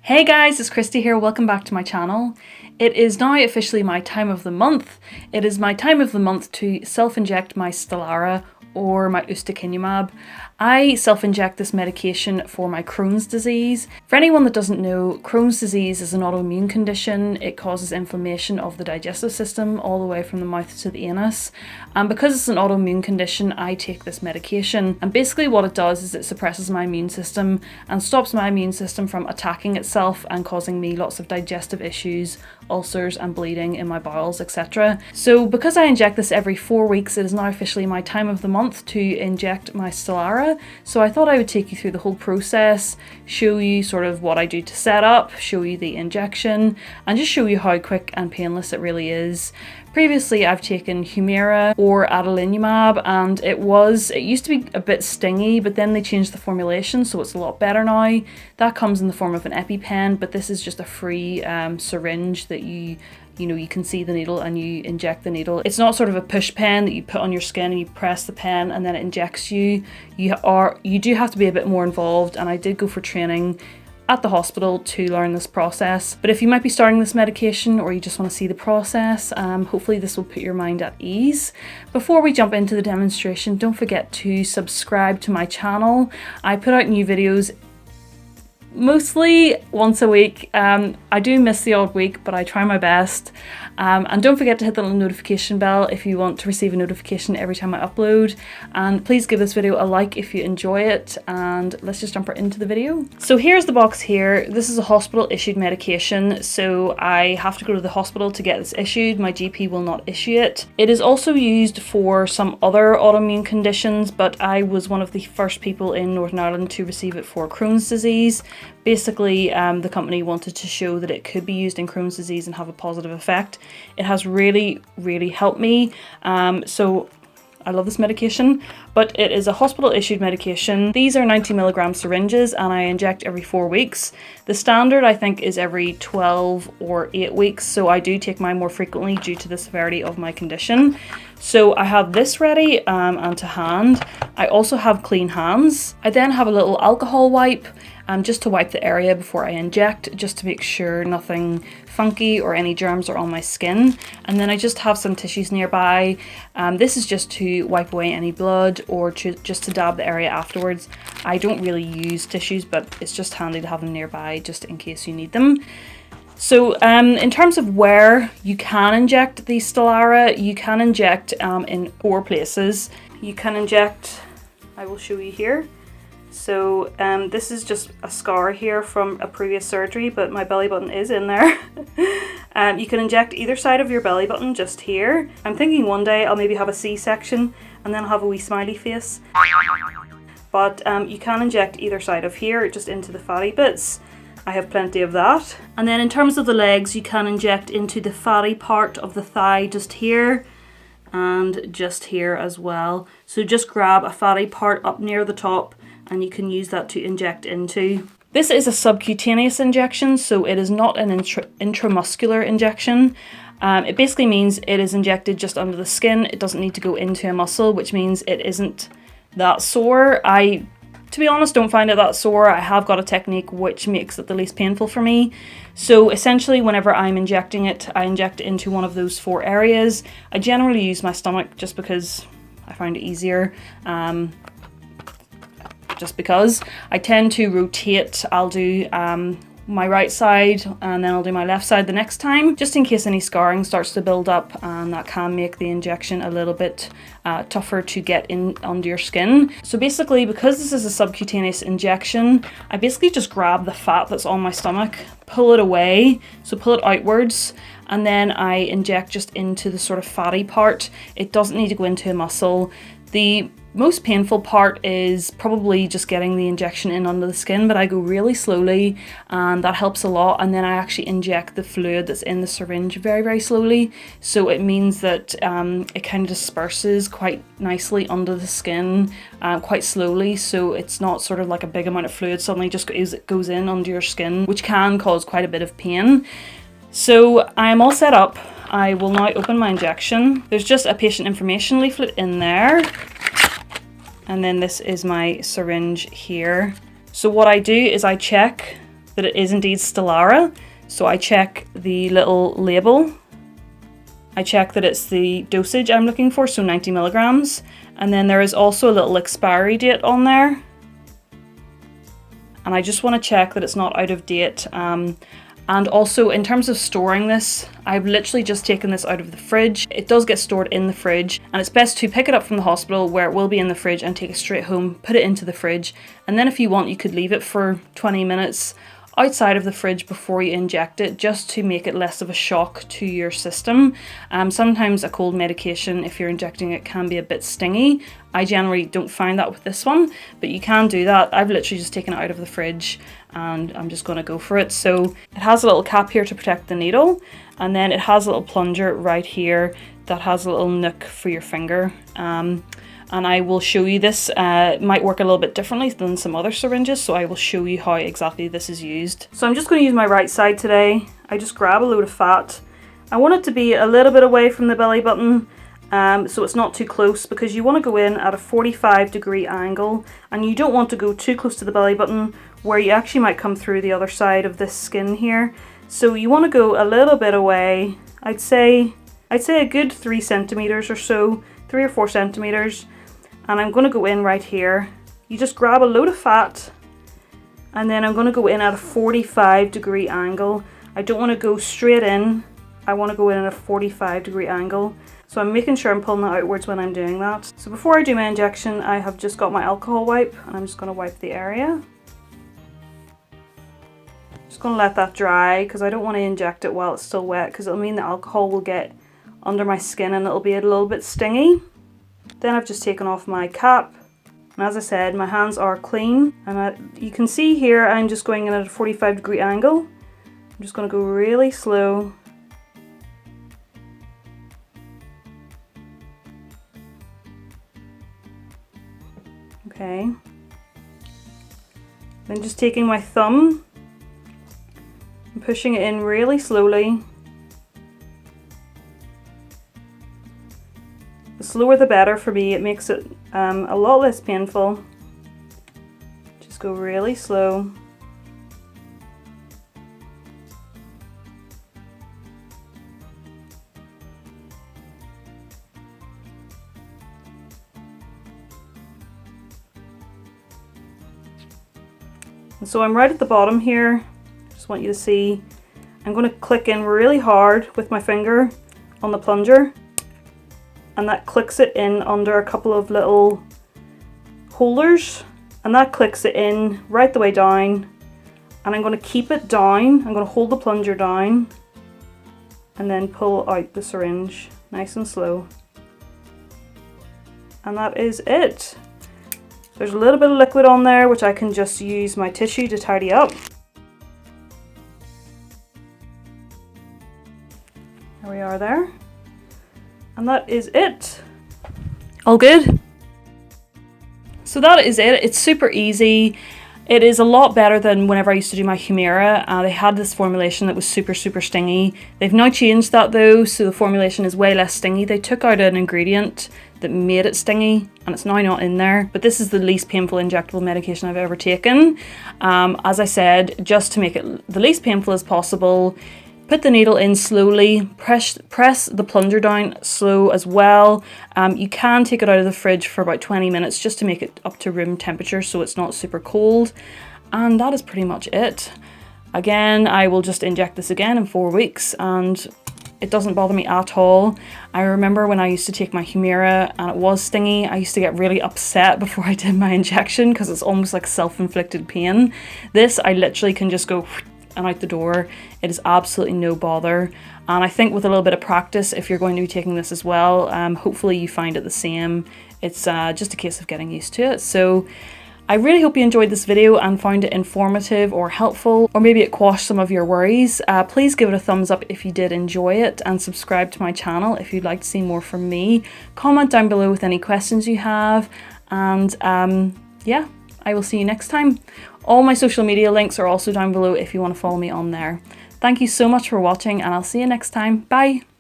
Hey guys, it's Kristy here. Welcome back to my channel. It is now officially my time of the month. It is my time of the month to self-inject my Stelara or my Ustekinumab. I self-inject this medication for my Crohn's disease. For anyone that doesn't know, Crohn's disease is an autoimmune condition. It causes inflammation of the digestive system all the way from the mouth to the anus. And because it's an autoimmune condition, I take this medication. And basically what it does is it suppresses my immune system and stops my immune system from attacking itself and causing me lots of digestive issues, ulcers and bleeding in my bowels, etc. So because I inject this every 4 weeks, it is now officially my time of the month to inject my Stelara. So I thought I would take you through the whole process, show you sort of what I do to set up, show you the injection, and just show you how quick and painless it really is. Previously I've taken Humira or Eyeliner and it used to be a bit stingy, but then they changed the formulation so it's a lot better now. That comes in the form of an EpiPen, but this is just a free syringe that you can see the needle and you inject the needle. It's not sort of a push pen that you put on your skin and you press the pen and then it injects you. You do have to be a bit more involved, and I did go for training at the hospital to learn this process. But if you might be starting this medication or you just want to see the process, hopefully this will put your mind at ease. Before we jump into the demonstration, don't forget to subscribe to my channel. I put out new videos mostly once a week. I do miss the odd week, but I try my best. And don't forget to hit the little notification bell if you want to receive a notification every time I upload. And please give this video a like if you enjoy it, and let's just jump right into the video. So here's the box here. This is a hospital issued medication, so I have to go to the hospital to get this issued. My GP will not issue it. It is also used for some other autoimmune conditions, but I was one of the first people in Northern Ireland to receive it for Crohn's disease. Basically, the company wanted to show that it could be used in Crohn's disease and have a positive effect. It has really helped me. So I love this medication, but it is a hospital issued medication. These are 90 milligram syringes and I inject every 4 weeks. The standard I think is every 12 or 8 weeks. So I do take mine more frequently due to the severity of my condition. So I have this ready and to hand. I also have clean hands. I then have a little alcohol wipe just to wipe the area before I inject, just to make sure nothing funky or any germs are on my skin. And then I just have some tissues nearby. This is just to wipe away any blood or just to dab the area afterwards. I don't really use tissues, but it's just handy to have them nearby just in case you need them. So in terms of where you can inject the Stelara, you can inject in 4 places. You can inject, I will show you here. So this is just a scar here from a previous surgery, but my belly button is in there. You can inject either side of your belly button, just here. I'm thinking one day I'll maybe have a C-section and then have a wee smiley face. But you can inject either side of here, just into the fatty bits. I have plenty of that. And then in terms of the legs, you can inject into the fatty part of the thigh, just here and just here as well. So just grab a fatty part up near the top and you can use that to inject into. This is a subcutaneous injection, so it is not an intramuscular injection. It basically means it is injected just under the skin. It doesn't need to go into a muscle, which means it isn't that sore. To be honest, don't find it that sore. I have got a technique which makes it the least painful for me. So essentially, whenever I'm injecting it, I inject into one of those 4 areas. I generally use my stomach just because I find it easier. Just because I tend to rotate. I'll do my right side and then I'll do my left side the next time, just in case any scarring starts to build up, and that can make the injection a little bit tougher to get in under your skin. So basically, because this is a subcutaneous injection, I basically just grab the fat that's on my stomach, pull it away, so pull it outwards, and then I inject just into the sort of fatty part. It doesn't need to go into a muscle. The most painful part is probably just getting the injection in under the skin, but I go really slowly and that helps a lot. And then I actually inject the fluid that's in the syringe very slowly, so it means that it kind of disperses quite nicely under the skin quite slowly, so it's not sort of like a big amount of fluid suddenly just goes in under your skin, which can cause quite a bit of pain. So I'm all set up. I will now open my injection. There's just a patient information leaflet in there. And then this is my syringe here. So what I do is I check that it is indeed Stelara. So I check the little label. I check that it's the dosage I'm looking for, so 90 milligrams. And then there is also a little expiry date on there. And I just want to check that it's not out of date. And also in terms of storing this, I've literally just taken this out of the fridge. It does get stored in the fridge, and it's best to pick it up from the hospital where it will be in the fridge and take it straight home, put it into the fridge. And then if you want, you could leave it for 20 minutes outside of the fridge before you inject it, just to make it less of a shock to your system. Sometimes a cold medication, if you're injecting it, can be a bit stingy. I generally don't find that with this one, but you can do that. I've literally just taken it out of the fridge and I'm just going to go for it. So it has a little cap here to protect the needle, and then it has a little plunger right here that has a little nook for your finger. And I will show you this. It might work a little bit differently than some other syringes, so I will show you how exactly this is used. So I'm just going to use my right side today. I just grab a load of fat. I want it to be a little bit away from the belly button, so it's not too close, because you want to go in at a 45-degree angle, and you don't want to go too close to the belly button where you actually might come through the other side of this skin here. So you want to go a little bit away. I'd say a good 3 centimeters or so, 3 or 4 centimeters. And I'm going to go in right here. You just grab a load of fat, and then I'm going to go in at a 45-degree angle. I don't want to go straight in. I want to go in at a 45-degree angle. So I'm making sure I'm pulling it outwards when I'm doing that. So before I do my injection, I have just got my alcohol wipe, and I'm just going to wipe the area. Just going to let that dry, because I don't want to inject it while it's still wet, because it'll mean the alcohol will get under my skin and it'll be a little bit stingy. Then I've just taken off my cap, and as I said, my hands are clean, and you can see here I'm just going in at a 45-degree angle. I'm just going to go really slow. Okay. Then just taking my thumb and pushing it in really slowly. The slower the better for me. It makes it a lot less painful. Just go really slow. And so I'm right at the bottom here. Just want you to see. I'm going to click in really hard with my finger on the plunger, and that clicks it in under a couple of little holders, and that clicks it in right the way down. And I'm going to keep it down. I'm going to hold the plunger down and then pull out the syringe nice and slow. And that is it. There's a little bit of liquid on there, which I can just use my tissue to tidy up. There we are there. And that is it. All good? So that is it. It's super easy. It is a lot better than whenever I used to do my Humira. They had this formulation that was super stingy. They've now changed that though, so the formulation is way less stingy. They took out an ingredient that made it stingy, and it's now not in there. But this is the least painful injectable medication I've ever taken. As I said, just to make it the least painful as possible, put the needle in slowly, press the plunger down slow as well. You can take it out of the fridge for about 20 minutes just to make it up to room temperature so it's not super cold. And that is pretty much it. Again, I will just inject this again in 4 weeks, and it doesn't bother me at all. I remember when I used to take my Humira and it was stingy, I used to get really upset before I did my injection because it's almost like self-inflicted pain. This, I literally can just go and out the door. It is absolutely no bother, and I think with a little bit of practice, if you're going to be taking this as well, hopefully you find it the same. It's just a case of getting used to it. So I really hope you enjoyed this video and found it informative or helpful, or maybe it quashed some of your worries. Please give it a thumbs up if you did enjoy it, and subscribe to my channel if you'd like to see more from me. Comment down below with any questions you have, and yeah, I will see you next time. All my social media links are also down below if you want to follow me on there. Thank you so much for watching, and I'll see you next time. Bye!